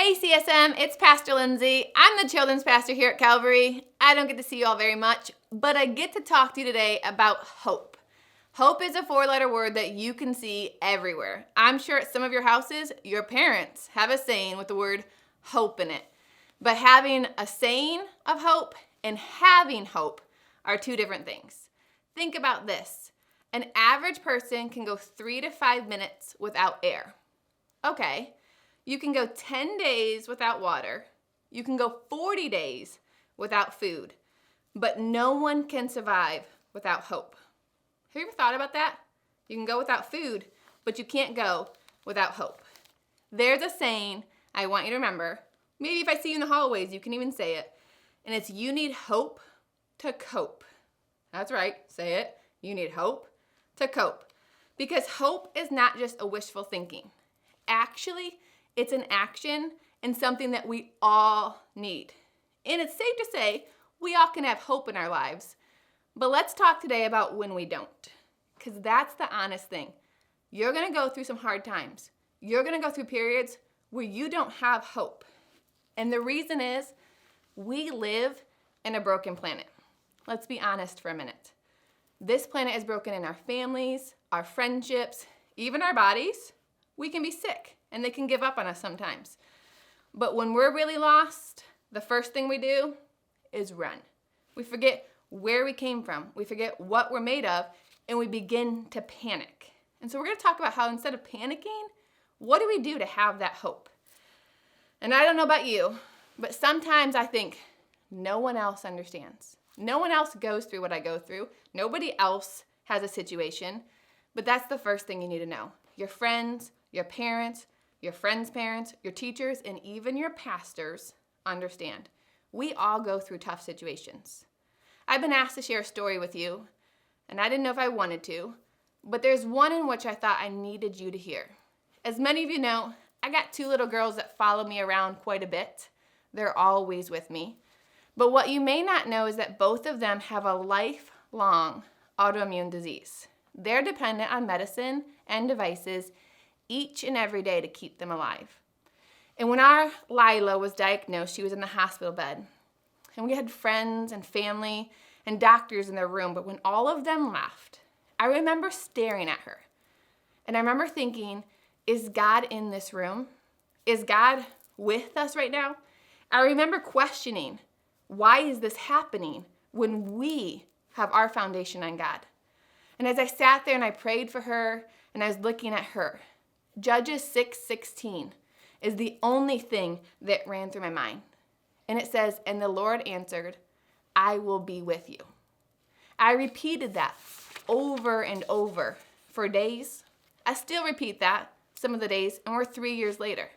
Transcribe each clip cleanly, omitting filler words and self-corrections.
Hey CSM, it's Pastor Lindsay. I'm the children's pastor here at Calvary. I don't get to see you all very much, but I get to talk to you today about hope. Hope is a four-letter word that you can see everywhere. I'm sure at some of your houses, your parents have a saying with the word hope in it. But having a saying of hope and having hope are two different things. Think about this. An average person can go 3 to 5 minutes without air. Okay. You can go 10 days without water. You can go 40 days without food. But no one can survive without hope. Have you ever thought about that? You can go without food, but you can't go without hope. There's a saying I want you to remember. Maybe if I see you in the hallways, you can even say it. And it's, you need hope to cope. That's right, say it. You need hope to cope. Because hope is not just a wishful thinking. Actually, it's an action and something that we all need. And it's safe to say we all can have hope in our lives. But let's talk today about when we don't. Because that's the honest thing. You're going to go through some hard times. You're going to go through periods where you don't have hope. And the reason is we live in a broken planet. Let's be honest for a minute. This planet is broken in our families, our friendships, even our bodies. We can be sick. And they can give up on us sometimes. But when we're really lost, the first thing we do is run. We forget where we came from. We forget what we're made of, and we begin to panic. And so we're going to talk about how instead of panicking, what do we do to have that hope? And I don't know about you, but sometimes I think no one else understands. No one else goes through what I go through. Nobody else has a situation. But that's the first thing you need to know. Your friends, your parents, your friends' parents, your teachers, and even your pastors understand. We all go through tough situations. I've been asked to share a story with you, and I didn't know if I wanted to, but there's one in which I thought I needed you to hear. As many of you know, I got 2 little girls that follow me around quite a bit. They're always with me. But what you may not know is that both of them have a lifelong autoimmune disease. They're dependent on medicine and devices each and every day to keep them alive. And when our Lila was diagnosed, she was in the hospital bed. And we had friends and family and doctors in their room, but when all of them left, I remember staring at her. And I remember thinking, is God in this room? Is God with us right now? I remember questioning, why is this happening when we have our foundation on God? And as I sat there and I prayed for her and I was looking at her, Judges 6:16 is the only thing that ran through my mind. And it says, and the Lord answered, I will be with you. I repeated that over and over for days. I still repeat that some of the days, and we're 3 years later.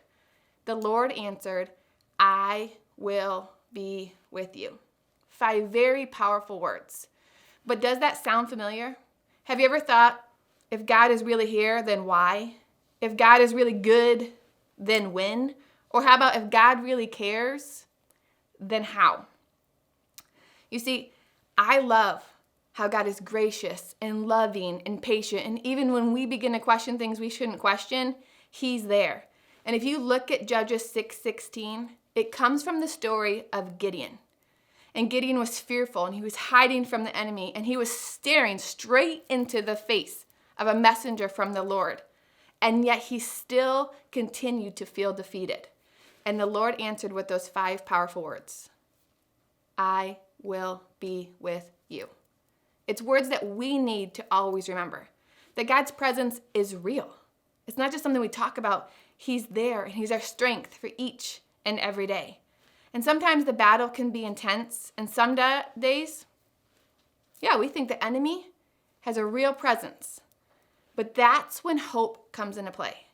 The Lord answered, I will be with you. 5 very powerful words. But does that sound familiar? Have you ever thought, if God is really here, then why? If God is really good, then when? Or how about if God really cares, then how? You see, I love how God is gracious and loving and patient. And even when we begin to question things we shouldn't question, He's there. And if you look at Judges 6:16, it comes from the story of Gideon. And Gideon was fearful and he was hiding from the enemy and he was staring straight into the face of a messenger from the Lord. And yet he still continued to feel defeated. And the Lord answered with those 5 powerful words. I will be with you. It's words that we need to always remember. That God's presence is real. It's not just something we talk about. He's there and He's our strength for each and every day. And sometimes the battle can be intense. And some days, we think the enemy has a real presence. But that's when hope comes into play.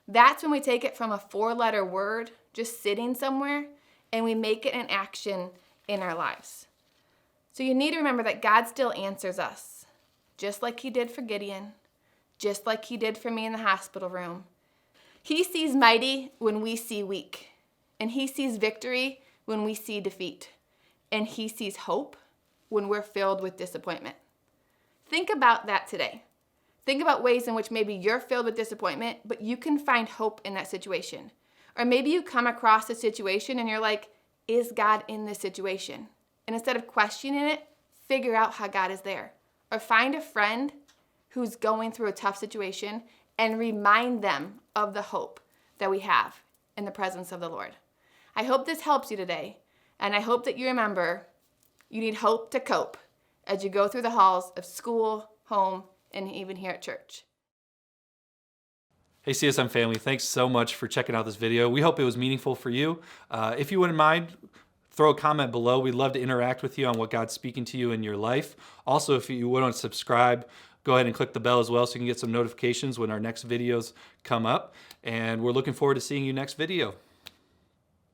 That's when we take it from a 4-letter word just sitting somewhere and we make it an action in our lives. So you need to remember that God still answers us, just like He did for Gideon, just like He did for me in the hospital room. He sees mighty when we see weak, and He sees victory when we see defeat, and He sees hope when we're filled with disappointment. Think about that today. Think about ways in which maybe you're filled with disappointment, but you can find hope in that situation. Or maybe you come across a situation and you're like, is God in this situation? And instead of questioning it, figure out how God is there. Or find a friend who's going through a tough situation and remind them of the hope that we have in the presence of the Lord. I hope this helps you today, and I hope that you remember you need hope to cope as you go through the halls of school, home, and even here at church. Hey CSM family, thanks so much for checking out this video. We hope it was meaningful for you. If you wouldn't mind, throw a comment below. We'd love to interact with you on what God's speaking to you in your life. Also, if you want to subscribe, go ahead and click the bell as well so you can get some notifications when our next videos come up. And we're looking forward to seeing you next video.